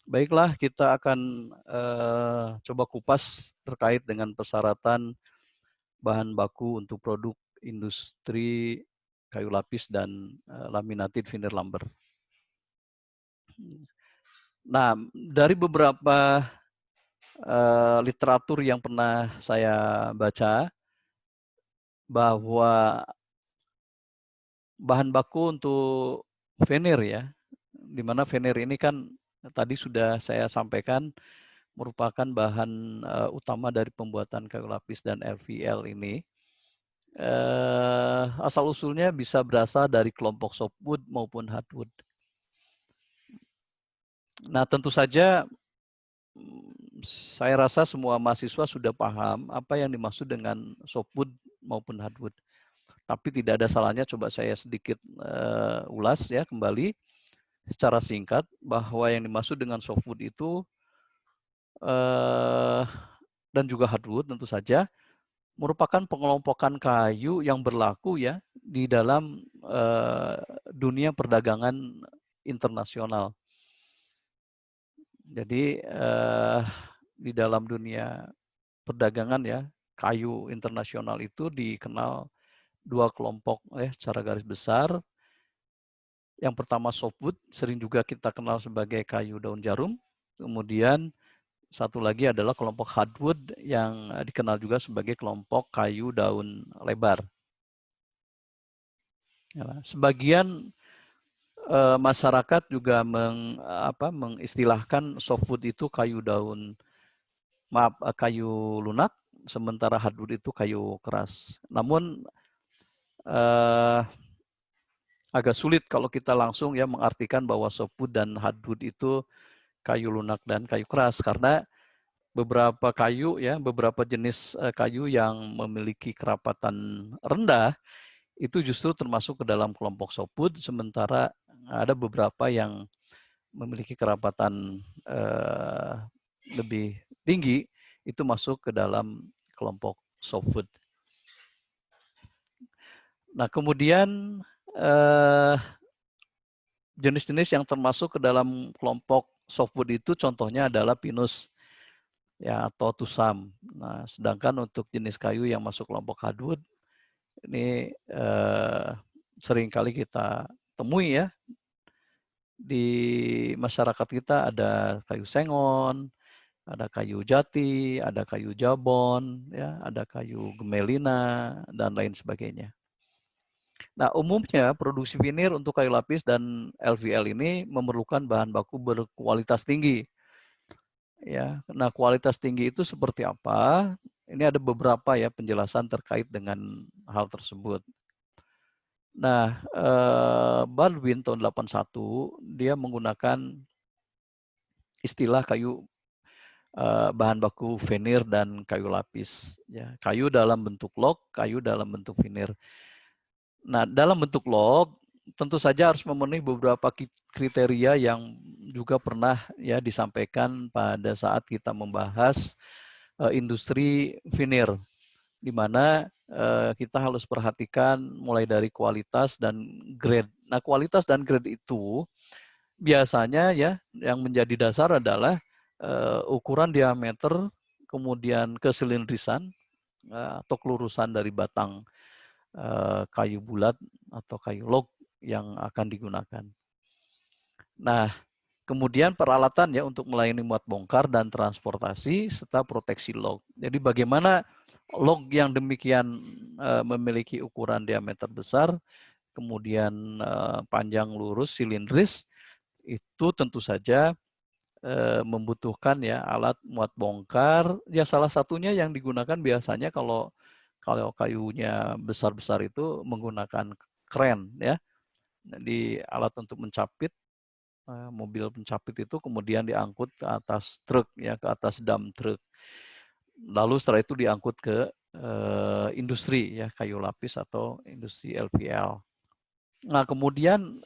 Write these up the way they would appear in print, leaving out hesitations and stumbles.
Baiklah, kita akan coba kupas terkait dengan persyaratan bahan baku untuk produk industri kayu lapis dan laminated vinyl lumber. Nah, dari beberapa literatur yang pernah saya baca, bahwa bahan baku untuk veneer ya, di mana veneer ini kan tadi sudah saya sampaikan merupakan bahan utama dari pembuatan kayu lapis dan LVL ini. Asal usulnya bisa berasal dari kelompok softwood maupun hardwood. Nah, tentu saja saya rasa semua mahasiswa sudah paham apa yang dimaksud dengan softwood maupun hardwood. Tapi tidak ada salahnya coba saya sedikit ulas ya kembali secara singkat bahwa yang dimaksud dengan softwood itu dan juga hardwood tentu saja merupakan pengelompokan kayu yang berlaku ya di dalam dunia perdagangan internasional. Jadi di dalam dunia perdagangan ya, kayu internasional itu dikenal dua kelompok ya secara garis besar. Yang pertama softwood, sering juga kita kenal sebagai kayu daun jarum. Kemudian satu lagi adalah kelompok hardwood yang dikenal juga sebagai kelompok kayu daun lebar. Sebagian masyarakat juga mengistilahkan softwood itu kayu daun, kayu lunak, sementara hardwood itu kayu keras. Namun agak sulit kalau kita langsung ya mengartikan bahwa softwood dan hardwood itu kayu lunak dan kayu keras, karena beberapa kayu ya, beberapa jenis kayu yang memiliki kerapatan rendah itu justru termasuk ke dalam kelompok softwood, sementara ada beberapa yang memiliki kerapatan lebih tinggi itu masuk ke dalam kelompok softwood. Nah, kemudian jenis-jenis yang termasuk ke dalam kelompok softwood itu contohnya adalah pinus ya atau tusam. Nah, sedangkan untuk jenis kayu yang masuk kelompok hardwood ini sering kali kita temui ya di masyarakat kita, ada kayu sengon, ada kayu jati, ada kayu jabon, ya, ada kayu gemelina dan lain sebagainya. Nah, umumnya produksi vinir untuk kayu lapis dan LVL ini memerlukan bahan baku berkualitas tinggi. Ya, nah kualitas tinggi itu seperti apa? Ini ada beberapa ya penjelasan terkait dengan hal tersebut. Nah, Baldwin tahun 81 dia menggunakan istilah kayu bahan baku veneer dan kayu lapis. Ya, kayu dalam bentuk log, kayu dalam bentuk veneer. Nah, dalam bentuk log tentu saja harus memenuhi beberapa kriteria yang juga pernah ya disampaikan pada saat kita membahas industri veneer, di mana kita harus perhatikan mulai dari kualitas dan grade. Nah, kualitas dan grade itu biasanya ya yang menjadi dasar adalah ukuran diameter, kemudian kesilindrisan atau kelurusan dari batang kayu bulat atau kayu log yang akan digunakan. Nah, kemudian peralatan ya untuk melayani muat bongkar dan transportasi serta proteksi log. Jadi bagaimana log yang demikian memiliki ukuran diameter besar, kemudian panjang lurus silindris, itu tentu saja membutuhkan ya alat muat bongkar. Ya salah satunya yang digunakan biasanya kalau kayunya besar-besar itu menggunakan kren ya. Jadi alat untuk mencapit, mobil pencapit itu kemudian diangkut ke atas truk ya, ke atas dump truk. Lalu setelah itu diangkut ke industri ya, kayu lapis atau industri LVL. Nah, kemudian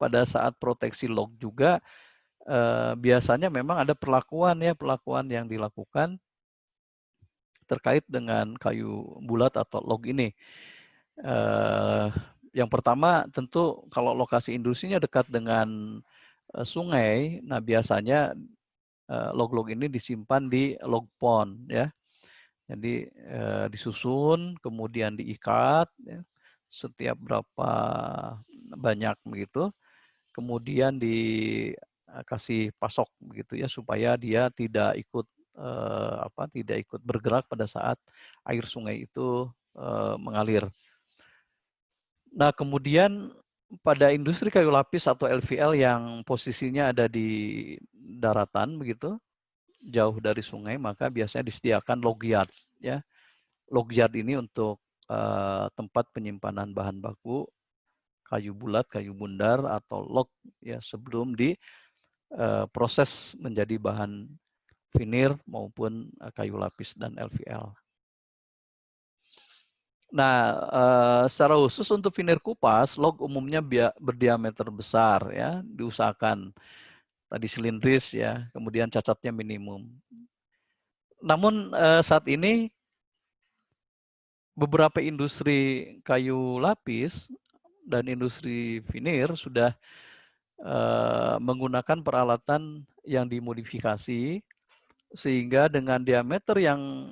pada saat proteksi log juga biasanya memang ada perlakuan yang dilakukan terkait dengan kayu bulat atau log ini. Yang pertama tentu kalau lokasi industrinya dekat dengan sungai, nah biasanya log-log ini disimpan di log pond ya. Jadi disusun, kemudian diikat ya, setiap berapa banyak begitu, kemudian dikasih pasok begitu ya supaya dia tidak ikut tidak ikut bergerak pada saat air sungai itu mengalir. Nah, kemudian pada industri kayu lapis atau LVL yang posisinya ada di daratan begitu, jauh dari sungai, maka biasanya disediakan log yard ya. Log yard ini untuk tempat penyimpanan bahan baku kayu bulat, kayu bundar atau log ya sebelum diproses menjadi bahan veneer maupun kayu lapis dan LVL. Nah, secara khusus untuk veneer kupas, log umumnya berdiameter besar ya, diusahakan tadi silindris ya, kemudian cacatnya minimum. Namun saat ini beberapa industri kayu lapis dan industri veneer sudah menggunakan peralatan yang dimodifikasi sehingga dengan diameter yang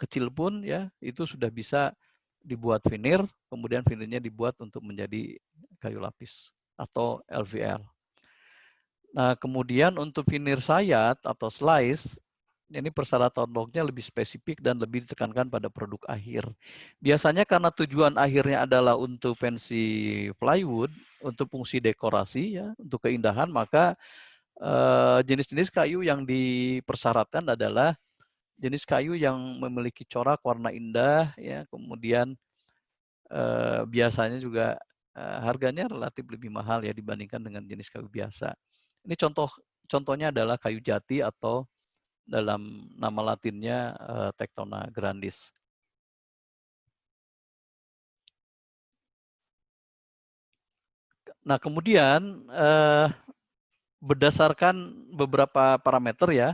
kecil pun ya itu sudah bisa dibuat veneer, kemudian veneernya dibuat untuk menjadi kayu lapis atau LVL. Nah, kemudian untuk veneer sayat atau slice, ini persyaratan lognya lebih spesifik dan lebih ditekankan pada produk akhir. Biasanya karena tujuan akhirnya adalah untuk pensi plywood, untuk fungsi dekorasi, ya, untuk keindahan, maka jenis-jenis kayu yang dipersyaratkan adalah jenis kayu yang memiliki corak warna indah, ya, kemudian biasanya juga harganya relatif lebih mahal ya dibandingkan dengan jenis kayu biasa. Ini contohnya adalah kayu jati atau dalam nama latinnya Tectona grandis. Nah, kemudian berdasarkan beberapa parameter ya,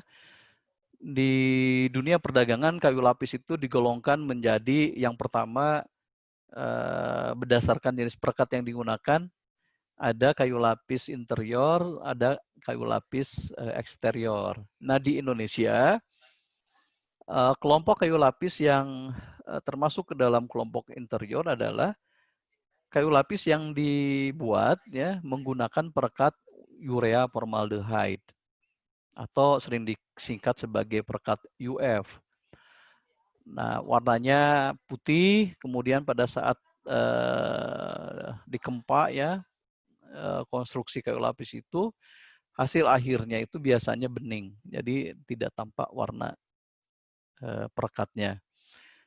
di dunia perdagangan kayu lapis itu digolongkan menjadi yang pertama berdasarkan jenis perekat yang digunakan, ada kayu lapis interior, ada kayu lapis eksterior. Nah, di Indonesia kelompok kayu lapis yang termasuk ke dalam kelompok interior adalah kayu lapis yang dibuat ya menggunakan perekat urea formaldehyde atau sering disingkat sebagai perekat UF. Nah, warnanya putih, kemudian pada saat dikempa ya konstruksi kayu lapis itu hasil akhirnya itu biasanya bening, jadi tidak tampak warna perekatnya.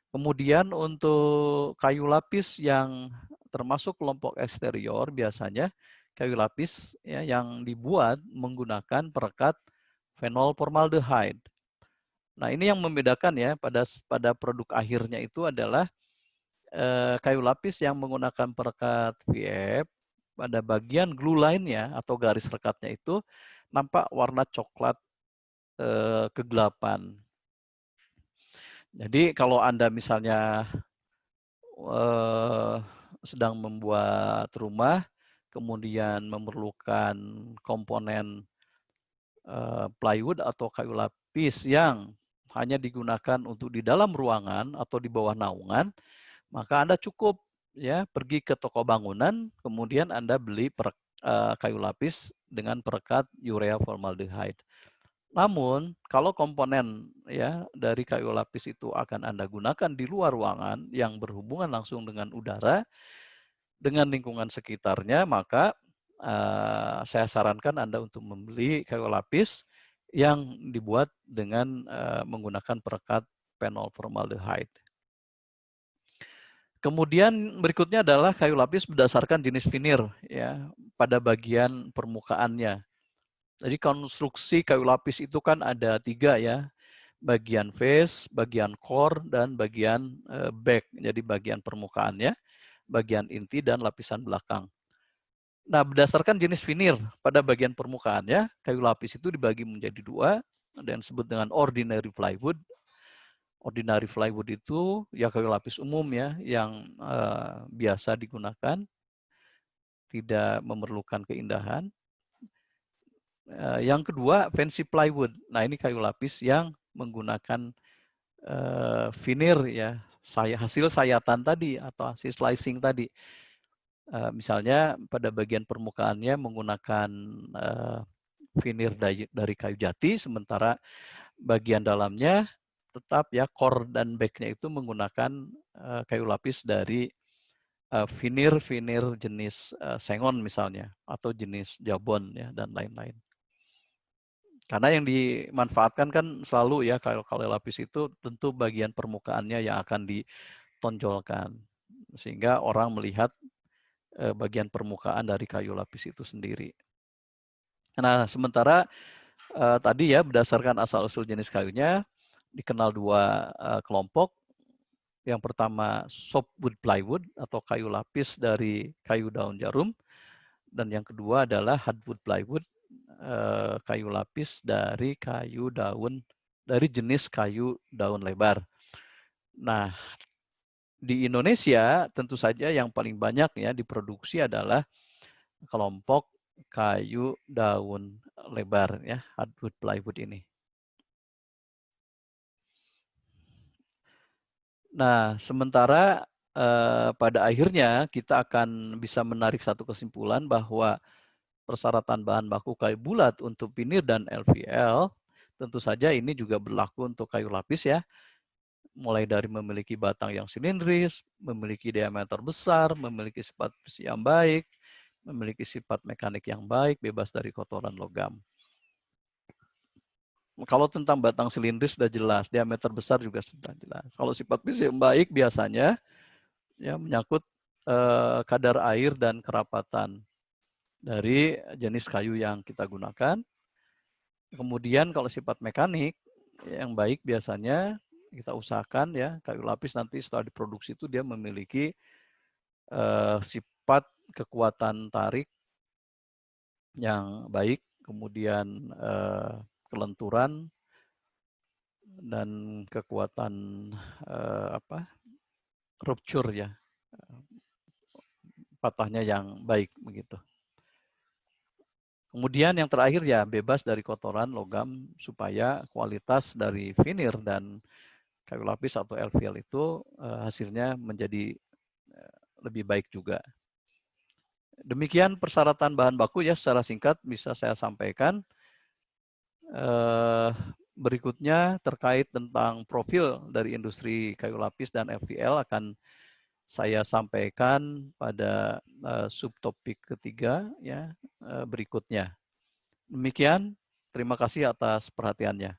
Kemudian untuk kayu lapis yang termasuk kelompok eksterior biasanya kayu lapis ya, yang dibuat menggunakan perekat fenol formaldehyde. Nah, ini yang membedakan ya pada produk akhirnya itu adalah kayu lapis yang menggunakan perekat VF pada bagian glue line-nya atau garis rekatnya itu nampak warna coklat kegelapan. Jadi kalau Anda misalnya sedang membuat rumah, kemudian memerlukan komponen plywood atau kayu lapis yang hanya digunakan untuk di dalam ruangan atau di bawah naungan, maka Anda cukup ya pergi ke toko bangunan, kemudian Anda beli kayu lapis dengan perekat urea formaldehyde. Namun, kalau komponen ya dari kayu lapis itu akan Anda gunakan di luar ruangan yang berhubungan langsung dengan udara, dengan lingkungan sekitarnya, maka saya sarankan Anda untuk membeli kayu lapis yang dibuat dengan menggunakan perekat fenol formaldehyde. Kemudian berikutnya adalah kayu lapis berdasarkan jenis veneer ya pada bagian permukaannya. Jadi konstruksi kayu lapis itu kan ada 3 ya, bagian face, bagian core, dan bagian back. Jadi bagian permukaannya, bagian inti, dan lapisan belakang. Nah, berdasarkan jenis veneer pada bagian permukaannya, kayu lapis itu dibagi menjadi 2, ada yang disebut dengan ordinary plywood. Ordinary plywood itu ya kayu lapis umum ya, yang biasa digunakan, tidak memerlukan keindahan. Yang kedua, fancy plywood. Nah, ini kayu lapis yang menggunakan veneer ya, hasil sayatan tadi atau hasil slicing tadi. Misalnya pada bagian permukaannya menggunakan veneer dari kayu jati, sementara bagian dalamnya tetap ya core dan back-nya itu menggunakan kayu lapis dari veneer jenis sengon misalnya atau jenis jabon ya dan lain-lain. Karena yang dimanfaatkan kan selalu ya kalau lapis itu tentu bagian permukaannya yang akan ditonjolkan sehingga orang melihat bagian permukaan dari kayu lapis itu sendiri. Nah, sementara tadi ya berdasarkan asal-usul jenis kayunya dikenal dua kelompok. Yang pertama softwood plywood atau kayu lapis dari kayu daun jarum, dan yang kedua adalah hardwood plywood, kayu lapis dari jenis kayu daun lebar. Nah, di Indonesia tentu saja yang paling banyak ya diproduksi adalah kelompok kayu daun lebar ya, hardwood plywood ini. Nah, sementara pada akhirnya kita akan bisa menarik satu kesimpulan bahwa persyaratan bahan baku kayu bulat untuk veneer dan LVL, tentu saja ini juga berlaku untuk kayu lapis ya, mulai dari memiliki batang yang silindris, memiliki diameter besar, memiliki sifat besi yang baik, memiliki sifat mekanik yang baik, bebas dari kotoran logam. Kalau tentang batang silindris sudah jelas, diameter besar juga sudah jelas. Kalau sifat besi yang baik biasanya ya menyangkut kadar air dan kerapatan dari jenis kayu yang kita gunakan. Kemudian kalau sifat mekanik yang baik biasanya kita usahakan ya kayu lapis nanti setelah diproduksi itu dia memiliki sifat kekuatan tarik yang baik, kemudian kelenturan dan kekuatan rupture ya, patahnya yang baik begitu. Kemudian yang terakhir ya bebas dari kotoran logam supaya kualitas dari veneer dan kayu lapis atau LVL itu hasilnya menjadi lebih baik juga. Demikian persyaratan bahan baku ya secara singkat bisa saya sampaikan. Berikutnya terkait tentang profil dari industri kayu lapis dan LVL akan saya sampaikan pada subtopik ketiga ya berikutnya. Demikian, terima kasih atas perhatiannya.